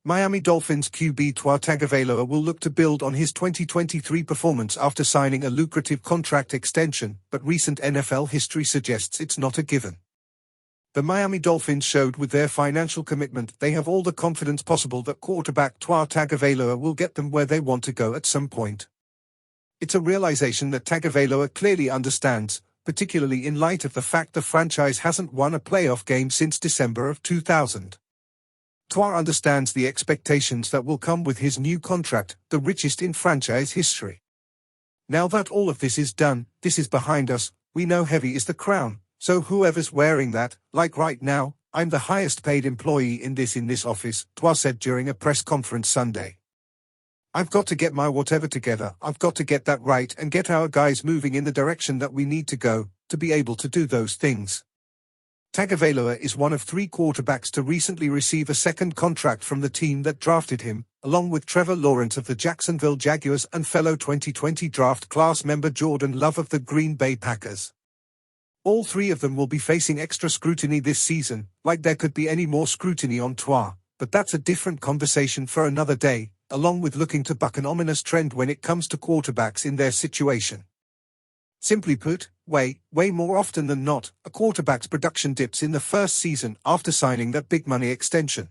Miami Dolphins QB Tua Tagovailoa will look to build on his 2023 performance after signing a lucrative contract extension, but recent NFL history suggests it's not a given. The Miami Dolphins showed with their financial commitment they have all the confidence possible that quarterback Tua Tagovailoa will get them where they want to go at some point. It's a realization that Tagovailoa clearly understands, particularly in light of the fact the franchise hasn't won a playoff game since December of 2000. Tua understands the expectations that will come with his new contract, the richest in franchise history. Now that all of this is done, this is behind us, we know heavy is the crown, so whoever's wearing that, like right now, I'm the highest paid employee in this office, Tua said during a press conference Sunday. I've got to get my whatever together, I've got to get that right and get our guys moving in the direction that we need to go, to be able to do those things. Tagovailoa is one of 3 quarterbacks to recently receive a second contract from the team that drafted him, along with Trevor Lawrence of the Jacksonville Jaguars and fellow 2020 draft class member Jordan Love of the Green Bay Packers. All 3 of them will be facing extra scrutiny this season, like there could be any more scrutiny on Tua, but that's a different conversation for another day, along with looking to buck an ominous trend when it comes to quarterbacks in their situation. Simply put, way more often than not, a quarterback's production dips in the first season after signing that big money extension.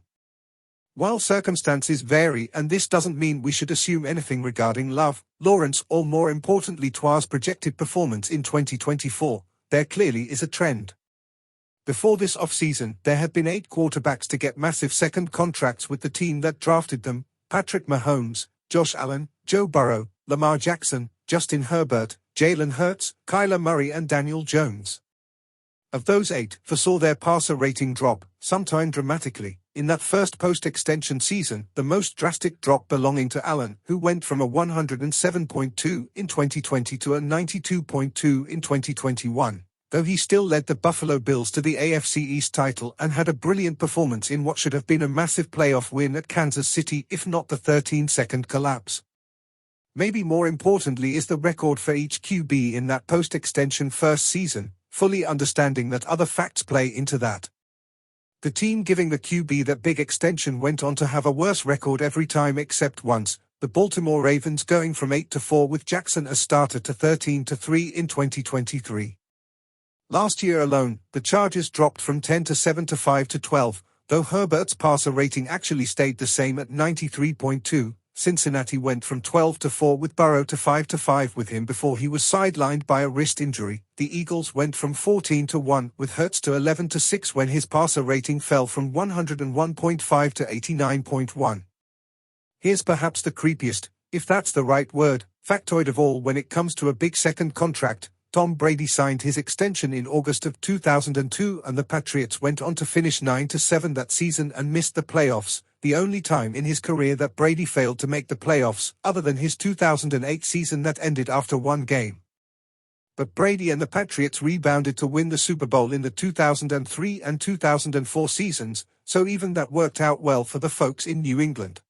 While circumstances vary, and this doesn't mean we should assume anything regarding Love, Lawrence, or more importantly Tua's projected performance in 2024, there clearly is a trend. Before this offseason, there have been 8 quarterbacks to get massive second contracts with the team that drafted them: Patrick Mahomes, Josh Allen, Joe Burrow, Lamar Jackson, Justin Herbert, Jalen Hurts, Kyler Murray and Daniel Jones. Of those 8, 4 saw their passer rating drop, sometime dramatically, in that first post-extension season, the most drastic drop belonging to Allen, who went from a 107.2 in 2020 to a 92.2 in 2021, though he still led the Buffalo Bills to the AFC East title and had a brilliant performance in what should have been a massive playoff win at Kansas City if not the 13-second collapse. Maybe more importantly is the record for each QB in that post-extension first season, fully understanding that other facts play into that. The team giving the QB that big extension went on to have a worse record every time except once, the Baltimore Ravens going from 8-4 with Jackson as starter to 13-3 in 2023. Last year alone, the Chargers dropped from 10-7 to 5-12, though Herbert's passer rating actually stayed the same at 93.2. Cincinnati went from 12-4 with Burrow to 5-5 with him before he was sidelined by a wrist injury. The Eagles went from 14-1 with Hurts to 11-6 when his passer rating fell from 101.5 to 89.1. Here's perhaps the creepiest, if that's the right word, factoid of all when it comes to a big second contract. Tom Brady signed his extension in August of 2002 and the Patriots went on to finish 9-7 that season and missed the playoffs, the only time in his career that Brady failed to make the playoffs, other than his 2008 season that ended after 1 game. But Brady and the Patriots rebounded to win the Super Bowl in the 2003 and 2004 seasons, so even that worked out well for the folks in New England.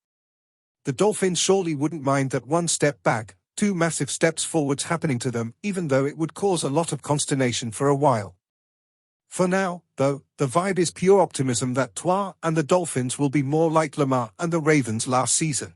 The Dolphins surely wouldn't mind that 1 step back, 2 massive steps forwards happening to them, even though it would cause a lot of consternation for a while. For now, though, the vibe is pure optimism that Tua and the Dolphins will be more like Lamar and the Ravens last season.